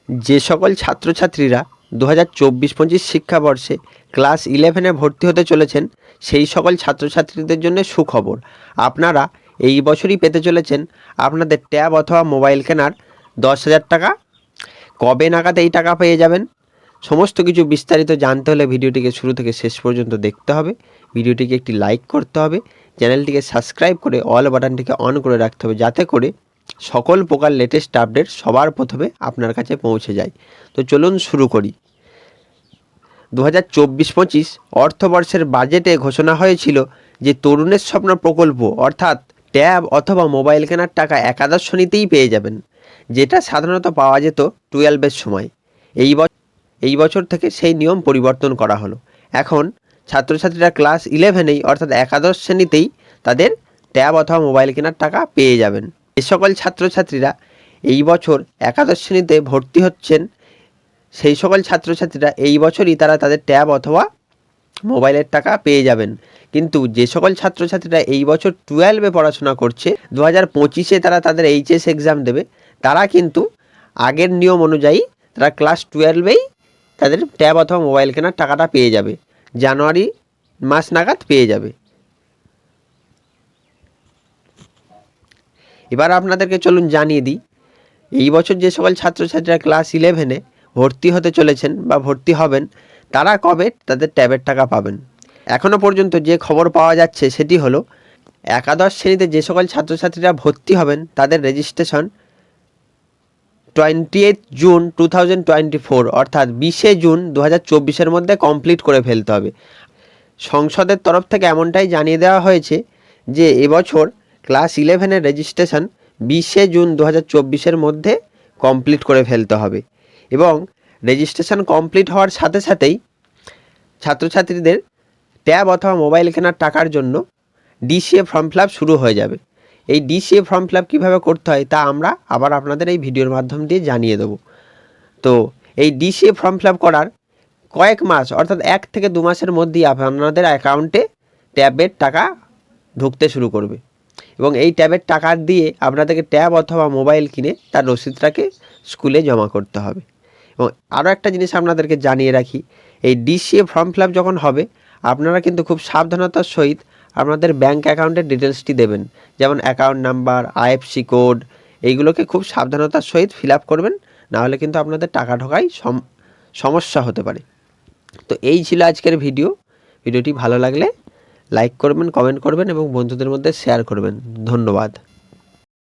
যে সকল ছাত্রছাত্রীরা 2024-25 শিক্ষাবর্ষে ক্লাস 11-এ ভর্তি হতে চলেছেন সেই সকল ছাত্রছাত্রীদের জন্য সুখবর। আপনারা এই বছরই পেতে চলেছেন আপনাদের ট্যাব অথবা মোবাইল কেনার 10,000 টাকা। কবে নাগাদ এই টাকা পেয়ে যাবেন সমস্ত কিছু বিস্তারিত জানতে হলে ভিডিওটিকে শুরু থেকে শেষ পর্যন্ত দেখতে হবে। ভিডিওটিকে একটি লাইক করতে হবে, চ্যানেলটিকে সাবস্ক্রাইব করে অল বাটনটিকে অন করে রাখতে হবে, যাতে করে সকল প্রকার লেটেস্ট আপডেট সবার প্রথমে আপনার কাছে পৌঁছে যায়। তো চলুন শুরু করি। 2024-25 অর্থবর্ষের বাজেটে ঘোষণা হয়েছিল যে তরুণের স্বপ্ন প্রকল্প অর্থাৎ ট্যাব অথবা মোবাইল কেনার টাকা একাদশ শ্রেণীতেই পেয়ে যাবেন, যেটা সাধারণত পাওয়া যেত 12-এর সময়। এই বছর থেকে সেই নিয়ম পরিবর্তন করা হলো। এখন ছাত্রছাত্রীরা ক্লাস 11-এই অর্থাৎ একাদশ শ্রেণীতেই তাদের ট্যাব অথবা মোবাইল কেনার টাকা পেয়ে যাবেন। যে সকল ছাত্রছাত্রীরা এই বছর একাদশ শ্রেণীতে ভর্তি হচ্ছেন সেই সকল ছাত্রছাত্রীরা এই বছরই তারা তাদের ট্যাব অথবা মোবাইলের টাকা পেয়ে যাবেন। কিন্তু যে সকল ছাত্রছাত্রীরা এই বছর 12-এ পড়াশোনা করছে, 2025-এ তারা তাদের এইচএস এক্সাম দেবে, তারা কিন্তু আগের নিয়ম অনুযায়ী তারা ক্লাস 12-এই তাদের ট্যাব অথবা মোবাইল কেনার টাকাটা পেয়ে যাবে, জানুয়ারি মাস নাগাদ পেয়ে যাবে। এবার আপনাদেরকে চলুন জানিয়ে দিই, এই বছর যে সকল ছাত্রছাত্রীরা ক্লাস 11-এ ভর্তি হতে চলেছেন বা ভর্তি হবেন তারা কবে তাদের ট্যাবের টাকা পাবেন। এখনও পর্যন্ত যে খবর পাওয়া যাচ্ছে সেটি হলো, একাদশ শ্রেণীতে যে সকল ছাত্রছাত্রীরা ভর্তি হবেন তাদের রেজিস্ট্রেশন 28 জুন 2024 অর্থাৎ 20শে জুন 2024-এর মধ্যে কমপ্লিট করে ফেলতে হবে। সংসদের তরফ থেকে এমনটাই জানিয়ে দেওয়া হয়েছে যে এবছর ক্লাস 11-এর রেজিস্ট্রেশন 20শে জুন 2024-এর মধ্যে কমপ্লিট করে ফেলতে হবে এবং রেজিস্ট্রেশন কমপ্লিট হওয়ার সাথে সাথেই ছাত্রছাত্রীদের ট্যাব অথবা মোবাইল কেনার টাকার জন্য ডিসিএ ফর্ম ফিল আপ শুরু হয়ে যাবে। এই ডিসিএ ফর্ম ফিল আপ কীভাবে করতে হয় তা আমরা আবার আপনাদের এই ভিডিওর মাধ্যম দিয়ে জানিয়ে দেব। তো এই ডিসিএ ফর্ম ফিল আপ করার কয়েক মাস অর্থাৎ 1 থেকে 2 মাসের মধ্যেই আপনাদের অ্যাকাউন্টে ট্যাবের টাকা ঢুকতে শুরু করবে এবং এই ট্যাবের টাকা দিয়ে আপনাদেরকে ট্যাব অথবা মোবাইল কিনে তার রসিদটাকে স্কুলে জমা করতে হবে। এবং আরও একটা জিনিস আপনাদেরকে জানিয়ে রাখি, এই ডিসিএ ফর্ম ফিল আপ যখন হবে আপনারা কিন্তু খুব সাবধানতার সহিত আপনাদের ব্যাঙ্ক অ্যাকাউন্টের ডিটেলসটি দেবেন, যেমন অ্যাকাউন্ট নাম্বার, আইএফসি কোড, এইগুলোকে খুব সাবধানতার সহিত ফিল আপ করবেন, নাহলে কিন্তু আপনাদের টাকা ঢোকায় সমস্যা হতে পারে। তো এই ছিল আজকের ভিডিওটি ভালো লাগলে লাইক করবেন, কমেন্ট করবেন এবং বন্ধুদের মধ্যে শেয়ার করবেন। ধন্যবাদ।